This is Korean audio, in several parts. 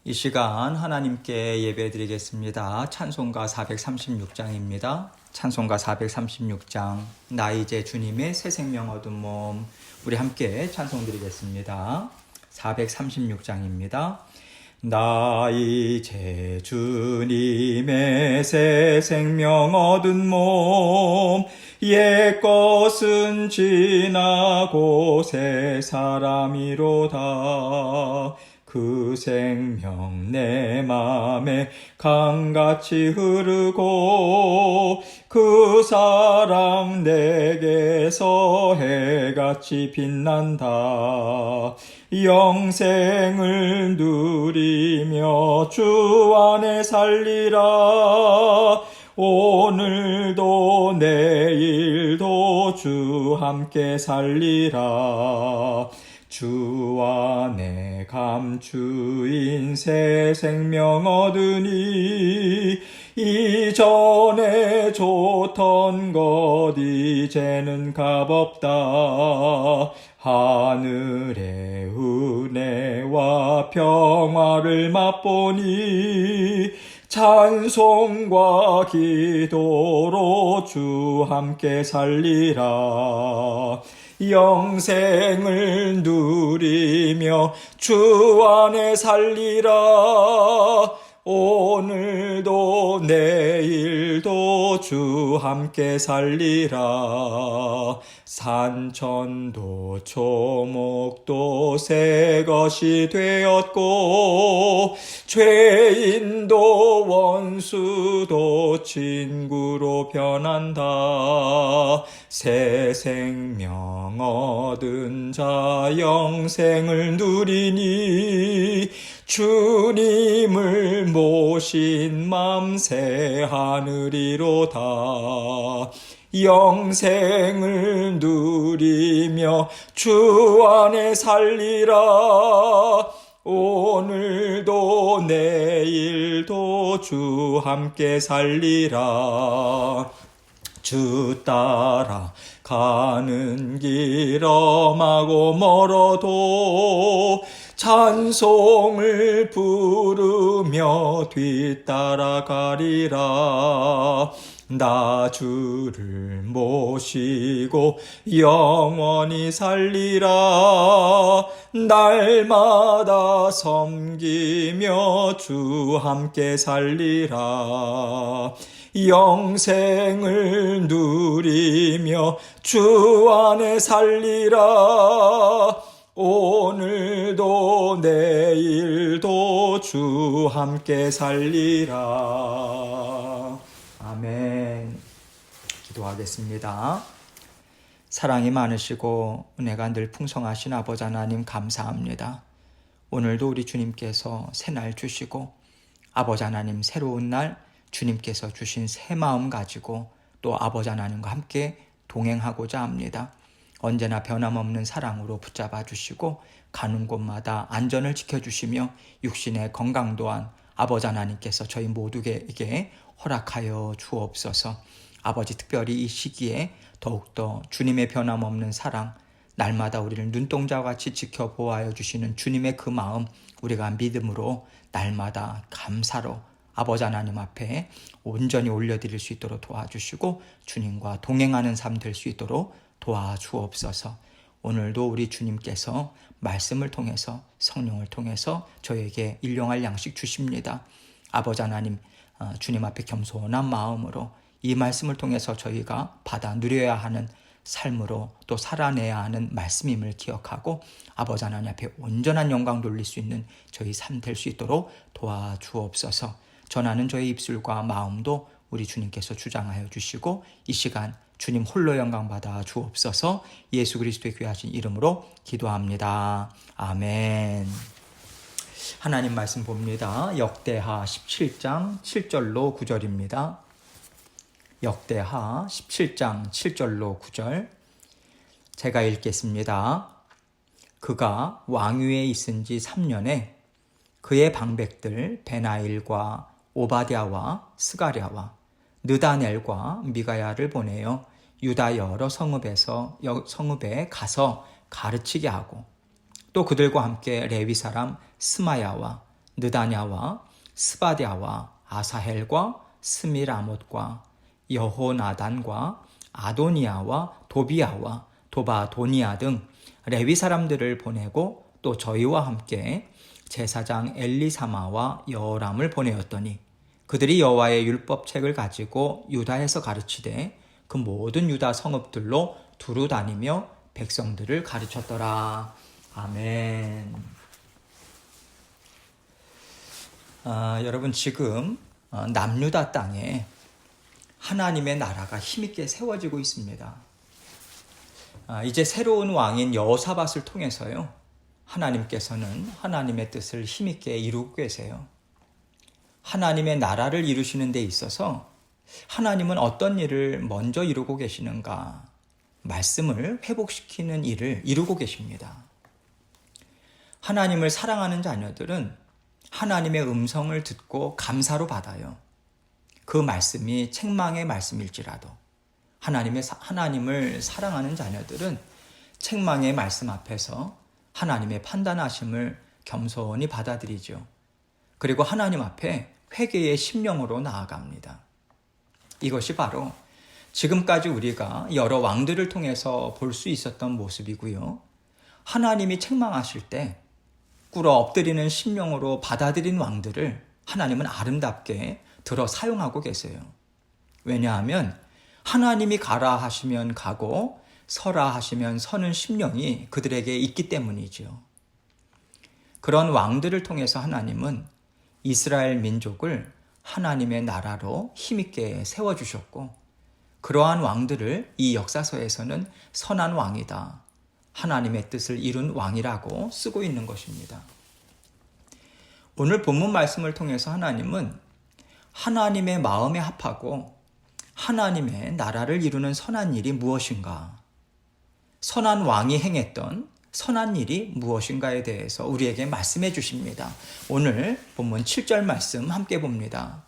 이 시간 하나님께 예배드리겠습니다. 찬송가 436장입니다. 찬송가 436장 나 이제 주님의 새 생명 얻은 몸, 우리 함께 찬송드리겠습니다. 436장입니다. 나 이제 주님의 새 생명 얻은 몸, 옛것은 지나고 새 사람이로다. 그 생명 내 맘에 강같이 흐르고 그 사랑 내게서 해같이 빛난다. 영생을 누리며 주 안에 살리라. 오늘도 내일도 주 함께 살리라. 주 안에 감추인 새 생명 얻으니 이전에 좋던 것 이제는 값없다. 하늘의 은혜와 평화를 맛보니 찬송과 기도로 주 함께 살리라. 영생을 누리며 주 안에 살리라. 오늘도 내일도 주 함께 살리라. 산천도 초목도 새 것이 되었고 죄인도 원수도 친구로 변한다. 새 생명 얻은 자 영생을 누리니 주님을 모신 맘 새 하늘이로다. 영생을 누리며 주 안에 살리라. 오늘도 내일도 주 함께 살리라. 주 따라 가는 길 험하고 멀어도 찬송을 부르며 뒤따라가리라. 나 주를 모시고 영원히 살리라. 날마다 섬기며 주 함께 살리라. 영생을 누리며 주 안에 살리라. 오늘도 내일도 주 함께 살리라. 아멘. 기도하겠습니다. 사랑이 많으시고 은혜가 늘 풍성하신 아버지 하나님 감사합니다. 오늘도 우리 주님께서 새 날 주시고 아버지 하나님 새로운 날 주님께서 주신 새 마음 가지고 또 아버지 하나님과 함께 동행하고자 합니다. 언제나 변함없는 사랑으로 붙잡아 주시고 가는 곳마다 안전을 지켜주시며 육신의 건강 또한 아버지 하나님께서 저희 모두에게 허락하여 주옵소서. 아버지 특별히 이 시기에 더욱더 주님의 변함없는 사랑, 날마다 우리를 눈동자와 같이 지켜보아여 주시는 주님의 그 마음 우리가 믿음으로 날마다 감사로 아버지 하나님 앞에 온전히 올려드릴 수 있도록 도와주시고 주님과 동행하는 삶 될 수 있도록 도와주옵소서. 오늘도 우리 주님께서 말씀을 통해서 성령을 통해서 저에게 일용할 양식 주십니다. 아버지 하나님 주님 앞에 겸손한 마음으로 이 말씀을 통해서 저희가 받아 누려야 하는 삶으로 또 살아내야 하는 말씀임을 기억하고 아버지 하나님 앞에 온전한 영광 돌릴 수 있는 저희 삶 될 수 있도록 도와주옵소서. 전하는 저의 입술과 마음도 우리 주님께서 주장하여 주시고 이 시간 주님 홀로 영광 받아 주옵소서. 예수 그리스도의 귀하신 이름으로 기도합니다. 아멘. 하나님 말씀 봅니다. 역대하 17장 7절로 9절입니다. 역대하 17장 7절로 9절 제가 읽겠습니다. 그가 왕위에 있은 지 3년에 그의 방백들 베나일과 오바댜와 스가랴와 느다넬과 미가야를 보내어 유다 여러 성읍에 가서 가르치게 하고 또 그들과 함께 레위 사람 스마야와 느다냐와 스바랴와 아사헬과 스미라못과 여호나단과 아도니아와 도비아와 도바도니아 등 레위 사람들을 보내고 또 저희와 함께 제사장 엘리사마와 여호람을 보내었더니 그들이 여호와의 율법책을 가지고 유다에서 가르치되 그 모든 유다 성읍들로 두루 다니며 백성들을 가르쳤더라. 아멘. 여러분 지금 남유다 땅에 하나님의 나라가 힘있게 세워지고 있습니다. 이제 새로운 왕인 여호사밧을 통해서요, 하나님께서는 하나님의 뜻을 힘있게 이루고 계세요. 하나님의 나라를 이루시는 데 있어서 하나님은 어떤 일을 먼저 이루고 계시는가? 말씀을 회복시키는 일을 이루고 계십니다. 하나님을 사랑하는 자녀들은 하나님의 음성을 듣고 감사로 받아요. 그 말씀이 책망의 말씀일지라도 하나님을 사랑하는 자녀들은 책망의 말씀 앞에서 하나님의 판단하심을 겸손히 받아들이죠. 그리고 하나님 앞에 회개의 심령으로 나아갑니다. 이것이 바로 지금까지 우리가 여러 왕들을 통해서 볼 수 있었던 모습이고요. 하나님이 책망하실 때 꿇어 엎드리는 심령으로 받아들인 왕들을 하나님은 아름답게 들어 사용하고 계세요. 왜냐하면 하나님이 가라 하시면 가고 서라 하시면 서는 심령이 그들에게 있기 때문이죠. 그런 왕들을 통해서 하나님은 이스라엘 민족을 하나님의 나라로 힘있게 세워주셨고, 그러한 왕들을 이 역사서에서는 선한 왕이다, 하나님의 뜻을 이룬 왕이라고 쓰고 있는 것입니다. 오늘 본문 말씀을 통해서 하나님은 하나님의 마음에 합하고 하나님의 나라를 이루는 선한 일이 무엇인가, 선한 왕이 행했던 선한 일이 무엇인가에 대해서 우리에게 말씀해 주십니다. 오늘 본문 7절 말씀 함께 봅니다.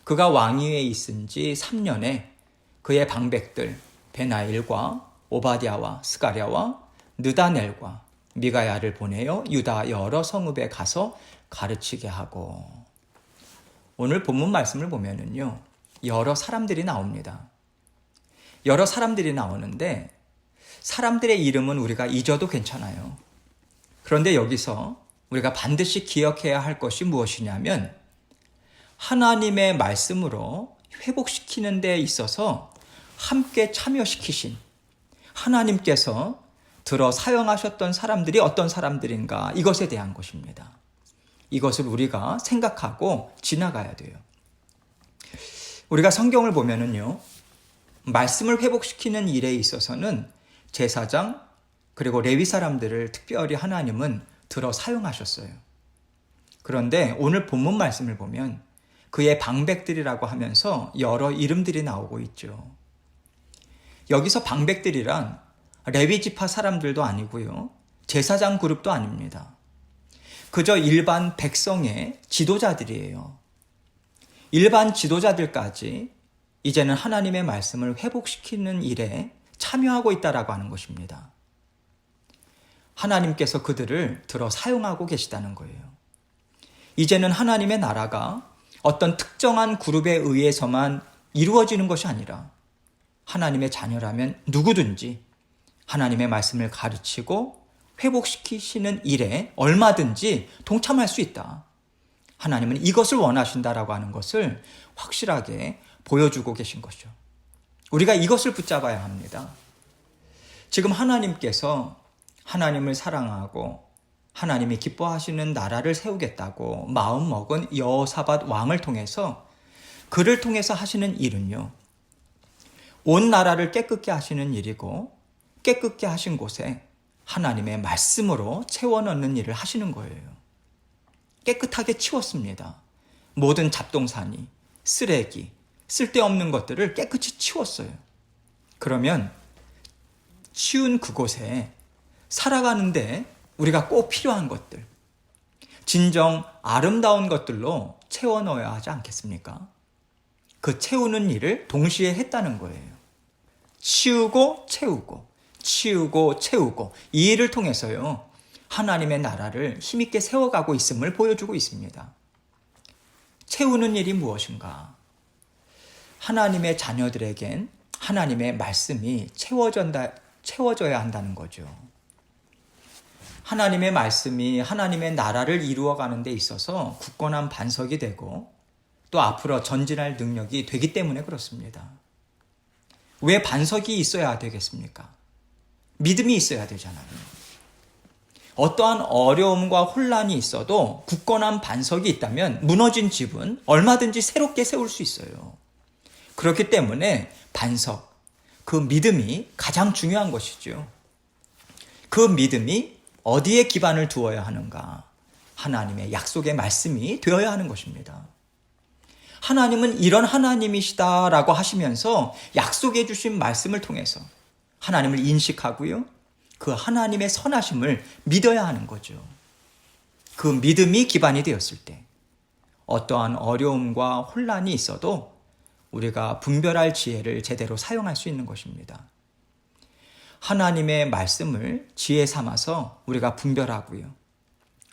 그가 왕위에 있은 지 3년에 그의 방백들 베나일과 오바댜와 스가랴와 느다넬과 미가야를 보내어 유다 여러 성읍에 가서 가르치게 하고. 오늘 본문 말씀을 보면은요, 여러 사람들이 나옵니다. 여러 사람들이 나오는데 사람들의 이름은 우리가 잊어도 괜찮아요. 그런데 여기서 우리가 반드시 기억해야 할 것이 무엇이냐면, 하나님의 말씀으로 회복시키는 데 있어서 함께 참여시키신 하나님께서 들어 사용하셨던 사람들이 어떤 사람들인가, 이것에 대한 것입니다. 이것을 우리가 생각하고 지나가야 돼요. 우리가 성경을 보면은요, 말씀을 회복시키는 일에 있어서는 제사장 그리고 레위 사람들을 특별히 하나님은 들어 사용하셨어요. 그런데 오늘 본문 말씀을 보면 그의 방백들이라고 하면서 여러 이름들이 나오고 있죠. 여기서 방백들이란 레위 지파 사람들도 아니고요, 제사장 그룹도 아닙니다. 그저 일반 백성의 지도자들이에요. 일반 지도자들까지 이제는 하나님의 말씀을 회복시키는 일에 참여하고 있다라고 하는 것입니다. 하나님께서 그들을 들어 사용하고 계시다는 거예요. 이제는 하나님의 나라가 어떤 특정한 그룹에 의해서만 이루어지는 것이 아니라 하나님의 자녀라면 누구든지 하나님의 말씀을 가르치고 회복시키시는 일에 얼마든지 동참할 수 있다. 하나님은 이것을 원하신다라고 하는 것을 확실하게 보여주고 계신 것이죠. 우리가 이것을 붙잡아야 합니다. 지금 하나님께서 하나님을 사랑하고 하나님이 기뻐하시는 나라를 세우겠다고 마음먹은 여호사밧 왕을 통해서, 그를 통해서 하시는 일은요, 온 나라를 깨끗게 하시는 일이고, 깨끗게 하신 곳에 하나님의 말씀으로 채워넣는 일을 하시는 거예요. 깨끗하게 치웠습니다. 모든 잡동사니, 쓰레기, 쓸데없는 것들을 깨끗이 치웠어요. 그러면 치운 그곳에 살아가는데 우리가 꼭 필요한 것들, 진정 아름다운 것들로 채워 넣어야 하지 않겠습니까? 그 채우는 일을 동시에 했다는 거예요. 치우고 채우고, 치우고 채우고, 이 일을 통해서요, 하나님의 나라를 힘있게 세워가고 있음을 보여주고 있습니다. 채우는 일이 무엇인가? 하나님의 자녀들에겐 하나님의 말씀이 채워져야 한다는 거죠. 하나님의 말씀이 하나님의 나라를 이루어가는 데 있어서 굳건한 반석이 되고 또 앞으로 전진할 능력이 되기 때문에 그렇습니다. 왜 반석이 있어야 되겠습니까? 믿음이 있어야 되잖아요. 어떠한 어려움과 혼란이 있어도 굳건한 반석이 있다면 무너진 집은 얼마든지 새롭게 세울 수 있어요. 그렇기 때문에 반석, 그 믿음이 가장 중요한 것이죠. 그 믿음이 어디에 기반을 두어야 하는가? 하나님의 약속의 말씀이 되어야 하는 것입니다. 하나님은 이런 하나님이시다라고 하시면서 약속해 주신 말씀을 통해서 하나님을 인식하고요. 그 하나님의 선하심을 믿어야 하는 거죠. 그 믿음이 기반이 되었을 때 어떠한 어려움과 혼란이 있어도 우리가 분별할 지혜를 제대로 사용할 수 있는 것입니다. 하나님의 말씀을 지혜 삼아서 우리가 분별하고요.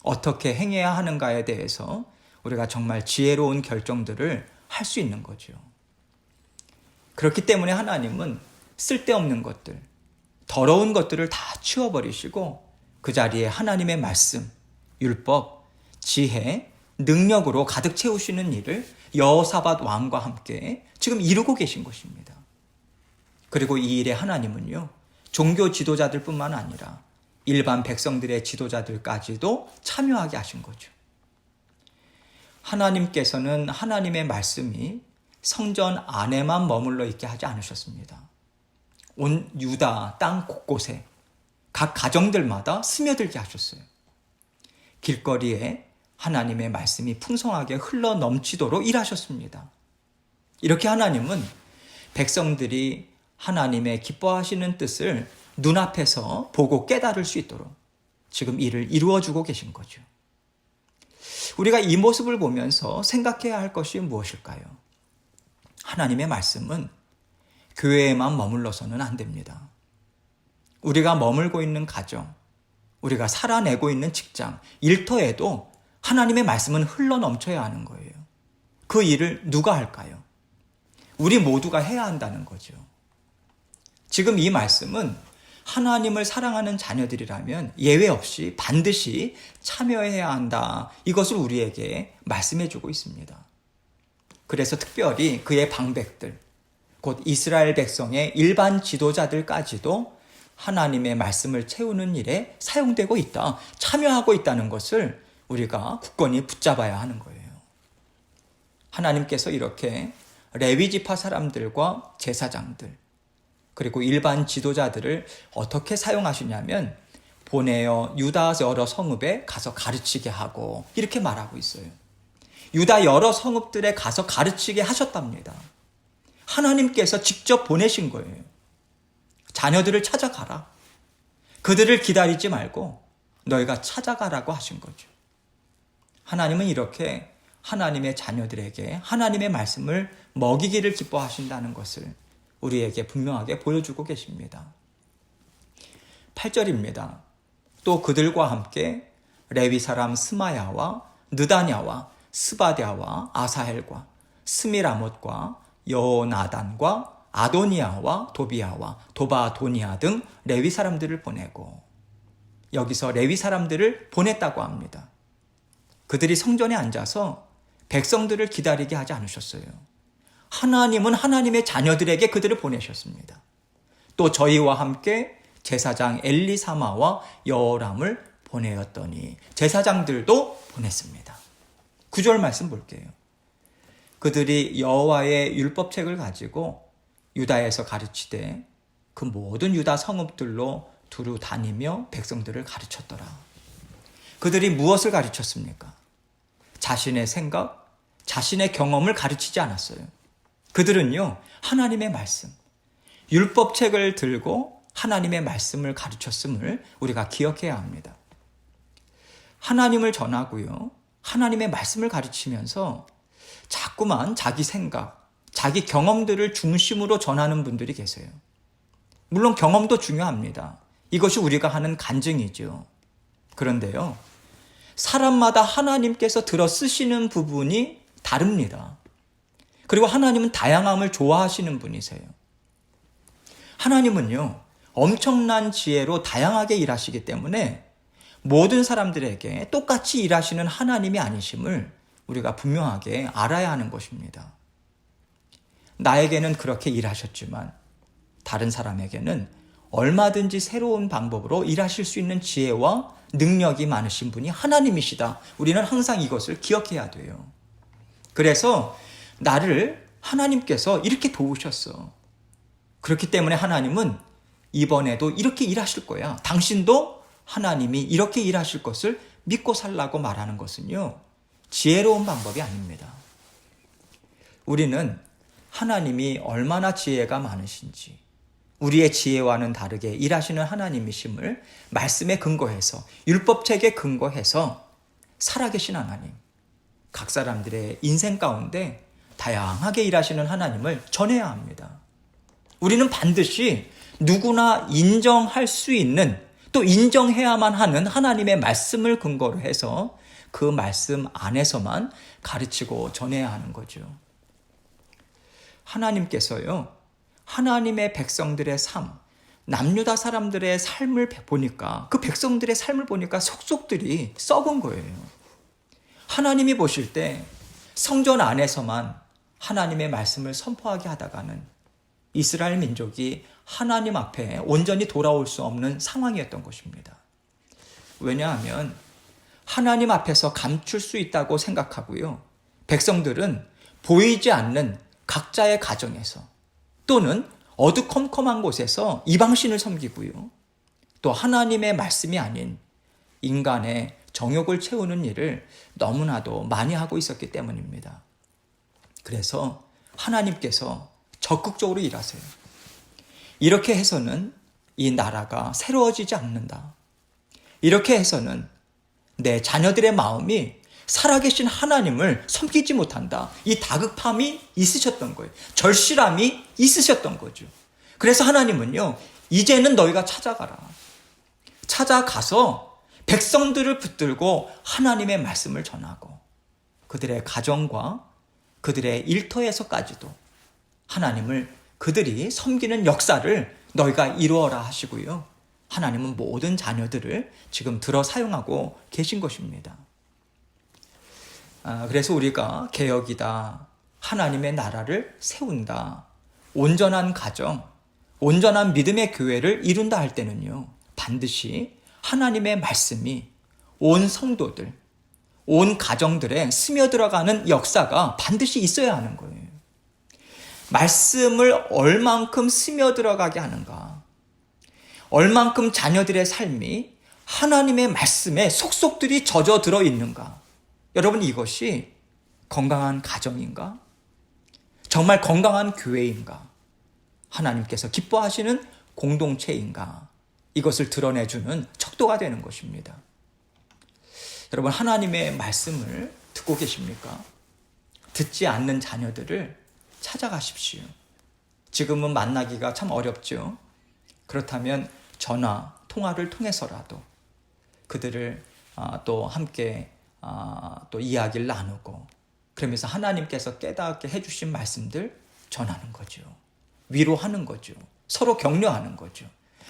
어떻게 행해야 하는가에 대해서 우리가 정말 지혜로운 결정들을 할 수 있는 거죠. 그렇기 때문에 하나님은 쓸데없는 것들, 더러운 것들을 다 치워버리시고 그 자리에 하나님의 말씀, 율법, 지혜, 능력으로 가득 채우시는 일을 여호사밧 왕과 함께 지금 이루고 계신 것입니다. 그리고 이 일에 하나님은요, 종교 지도자들뿐만 아니라 일반 백성들의 지도자들까지도 참여하게 하신 거죠. 하나님께서는 하나님의 말씀이 성전 안에만 머물러 있게 하지 않으셨습니다. 온 유다 땅 곳곳에 각 가정들마다 스며들게 하셨어요. 길거리에 하나님의 말씀이 풍성하게 흘러 넘치도록 일하셨습니다. 이렇게 하나님은 백성들이 하나님의 기뻐하시는 뜻을 눈앞에서 보고 깨달을 수 있도록 지금 일을 이루어주고 계신 거죠. 우리가 이 모습을 보면서 생각해야 할 것이 무엇일까요? 하나님의 말씀은 교회에만 머물러서는 안 됩니다. 우리가 머물고 있는 가정, 우리가 살아내고 있는 직장, 일터에도 하나님의 말씀은 흘러 넘쳐야 하는 거예요. 그 일을 누가 할까요? 우리 모두가 해야 한다는 거죠. 지금 이 말씀은 하나님을 사랑하는 자녀들이라면 예외 없이 반드시 참여해야 한다. 이것을 우리에게 말씀해 주고 있습니다. 그래서 특별히 그의 방백들, 곧 이스라엘 백성의 일반 지도자들까지도 하나님의 말씀을 채우는 일에 사용되고 있다, 참여하고 있다는 것을 우리가 굳건히 붙잡아야 하는 거예요. 하나님께서 이렇게 레위 지파 사람들과 제사장들, 그리고 일반 지도자들을 어떻게 사용하시냐면 보내어 유다 여러 성읍에 가서 가르치게 하고 이렇게 말하고 있어요. 유다 여러 성읍들에 가서 가르치게 하셨답니다. 하나님께서 직접 보내신 거예요. 자녀들을 찾아가라. 그들을 기다리지 말고 너희가 찾아가라고 하신 거죠. 하나님은 이렇게 하나님의 자녀들에게 하나님의 말씀을 먹이기를 기뻐하신다는 것을 우리에게 분명하게 보여주고 계십니다. 8절입니다. 또 그들과 함께 레위 사람 스마야와 느다냐와 스바랴와 아사헬과 스미라못과 여호나단과 아도니아와 도비아와 도바도니아 등 레위 사람들을 보내고, 여기서 레위 사람들을 보냈다고 합니다. 그들이 성전에 앉아서 백성들을 기다리게 하지 않으셨어요. 하나님은 하나님의 자녀들에게 그들을 보내셨습니다. 또 저희와 함께 제사장 엘리사마와 여호람을 보내었더니 제사장들도 보냈습니다. 9절 말씀 볼게요. 그들이 여호와의 율법책을 가지고 유다에서 가르치되 그 모든 유다 성읍들로 두루 다니며 백성들을 가르쳤더라. 그들이 무엇을 가르쳤습니까? 자신의 생각, 자신의 경험을 가르치지 않았어요. 그들은요, 하나님의 말씀, 율법책을 들고 하나님의 말씀을 가르쳤음을 우리가 기억해야 합니다. 하나님을 전하고요, 하나님의 말씀을 가르치면서 자꾸만 자기 생각, 자기 경험들을 중심으로 전하는 분들이 계세요. 물론 경험도 중요합니다. 이것이 우리가 하는 간증이죠. 그런데요, 사람마다 하나님께서 들어 쓰시는 부분이 다릅니다. 그리고 하나님은 다양함을 좋아하시는 분이세요. 하나님은요, 엄청난 지혜로 다양하게 일하시기 때문에 모든 사람들에게 똑같이 일하시는 하나님이 아니심을 우리가 분명하게 알아야 하는 것입니다. 나에게는 그렇게 일하셨지만 다른 사람에게는 얼마든지 새로운 방법으로 일하실 수 있는 지혜와 능력이 많으신 분이 하나님이시다. 우리는 항상 이것을 기억해야 돼요. 그래서 나를 하나님께서 이렇게 도우셨어. 그렇기 때문에 하나님은 이번에도 이렇게 일하실 거야. 당신도 하나님이 이렇게 일하실 것을 믿고 살라고 말하는 것은요, 지혜로운 방법이 아닙니다. 우리는 하나님이 얼마나 지혜가 많으신지, 우리의 지혜와는 다르게 일하시는 하나님이심을 말씀에 근거해서, 율법책에 근거해서 살아계신 하나님, 각 사람들의 인생 가운데 다양하게 일하시는 하나님을 전해야 합니다. 우리는 반드시 누구나 인정할 수 있는, 또 인정해야만 하는 하나님의 말씀을 근거로 해서 그 말씀 안에서만 가르치고 전해야 하는 거죠. 하나님께서요, 하나님의 백성들의 삶, 남유다 사람들의 삶을 보니까, 그 백성들의 삶을 보니까 속속들이 썩은 거예요. 하나님이 보실 때 성전 안에서만 하나님의 말씀을 선포하게 하다가는 이스라엘 민족이 하나님 앞에 온전히 돌아올 수 없는 상황이었던 것입니다. 왜냐하면 하나님 앞에서 감출 수 있다고 생각하고요, 백성들은 보이지 않는 각자의 가정에서 또는 어두컴컴한 곳에서 이방신을 섬기고요, 또 하나님의 말씀이 아닌 인간의 정욕을 채우는 일을 너무나도 많이 하고 있었기 때문입니다. 그래서 하나님께서 적극적으로 일하세요. 이렇게 해서는 이 나라가 새로워지지 않는다. 이렇게 해서는 내 자녀들의 마음이 살아계신 하나님을 섬기지 못한다. 이 다급함이 있으셨던 거예요. 절실함이 있으셨던 거죠. 그래서 하나님은요, 이제는 너희가 찾아가라. 찾아가서 백성들을 붙들고 하나님의 말씀을 전하고 그들의 가정과 그들의 일터에서까지도 하나님을 그들이 섬기는 역사를 너희가 이루어라 하시고요, 하나님은 모든 자녀들을 지금 들어 사용하고 계신 것입니다. 그래서 우리가 개혁이다, 하나님의 나라를 세운다, 온전한 가정, 온전한 믿음의 교회를 이룬다 할 때는요, 반드시 하나님의 말씀이 온 성도들, 온 가정들에 스며들어가는 역사가 반드시 있어야 하는 거예요. 말씀을 얼만큼 스며들어가게 하는가, 얼만큼 자녀들의 삶이 하나님의 말씀에 속속들이 젖어들어 있는가. 여러분, 이것이 건강한 가정인가? 정말 건강한 교회인가? 하나님께서 기뻐하시는 공동체인가? 이것을 드러내주는 척도가 되는 것입니다. 여러분, 하나님의 말씀을 듣고 계십니까? 듣지 않는 자녀들을 찾아가십시오. 지금은 만나기가 참 어렵죠. 그렇다면 전화, 통화를 통해서라도 그들을 또 함께 또 이야기를 나누고, 그러면서 하나님께서 깨닫게 해주신 말씀들 전하는 거죠. 위로하는 거죠. 서로 격려하는 거죠.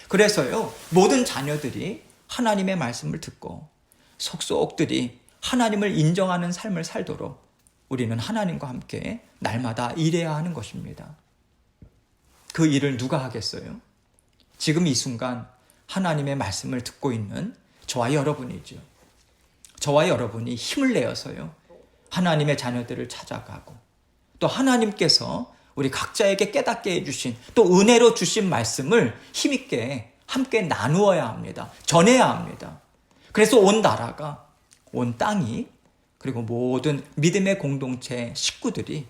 그래서요, 모든 자녀들이 하나님의 말씀을 듣고 속속들이 하나님을 인정하는 삶을 살도록 우리는 하나님과 함께 날마다 일해야 하는 것입니다. 그 일을 누가 하겠어요? 지금 이 순간 하나님의 말씀을 듣고 있는 저와 여러분이죠. 저와 여러분이 힘을 내어서요, 하나님의 자녀들을 찾아가고, 또 하나님께서 우리 각자에게 깨닫게 해주신, 또 은혜로 주신 말씀을 힘있게 함께 나누어야 합니다. 전해야 합니다. 그래서 온 나라가, 온 땅이, 그리고 모든 믿음의 공동체 식구들이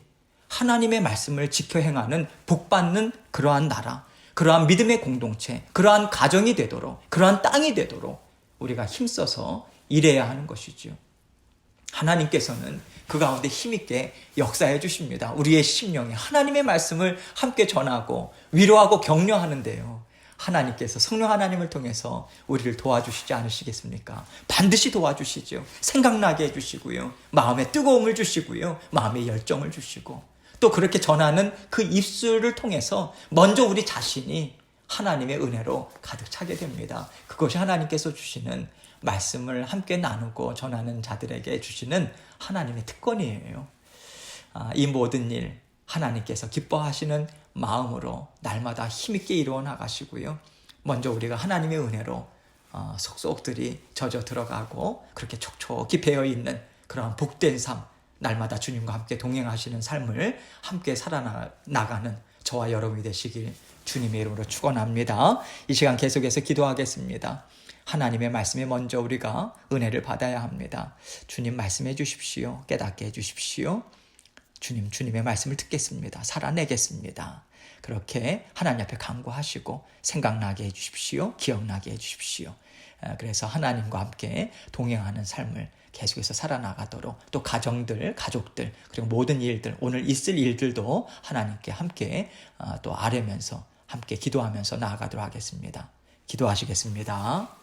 하나님의 말씀을 지켜 행하는 복받는 그러한 나라, 그러한 믿음의 공동체, 그러한 가정이 되도록, 그러한 땅이 되도록 우리가 힘써서 일해야 하는 것이죠. 하나님께서는 그 가운데 힘있게 역사해 주십니다. 우리의 심령에 하나님의 말씀을 함께 전하고 위로하고 격려하는데요, 하나님께서 성령 하나님을 통해서 우리를 도와주시지 않으시겠습니까? 반드시 도와주시죠. 생각나게 해주시고요. 마음에 뜨거움을 주시고요. 마음에 열정을 주시고 또 그렇게 전하는 그 입술을 통해서 먼저 우리 자신이 하나님의 은혜로 가득 차게 됩니다. 그것이 하나님께서 주시는 말씀을 함께 나누고 전하는 자들에게 주시는 하나님의 특권이에요. 이 모든 일 하나님께서 기뻐하시는 마음으로 날마다 힘있게 이루어 나가시고요. 먼저 우리가 하나님의 은혜로 속속들이 젖어 들어가고 그렇게 촉촉히 배어있는 그러한 복된 삶, 날마다 주님과 함께 동행하시는 삶을 함께 살아나가는 저와 여러분이 되시길 주님의 이름으로 축원합니다. 이 시간 계속해서 기도하겠습니다. 하나님의 말씀에 먼저 우리가 은혜를 받아야 합니다. 주님 말씀해 주십시오. 깨닫게 해 주십시오. 주님의 말씀을 듣겠습니다. 살아내겠습니다. 그렇게 하나님 앞에 간구하시고 생각나게 해 주십시오. 기억나게 해 주십시오. 그래서 하나님과 함께 동행하는 삶을 계속해서 살아나가도록 또 가정들, 가족들 그리고 모든 일들, 오늘 있을 일들도 하나님께 함께 또 아뢰면서 함께 기도하면서 나아가도록 하겠습니다. 기도하시겠습니다.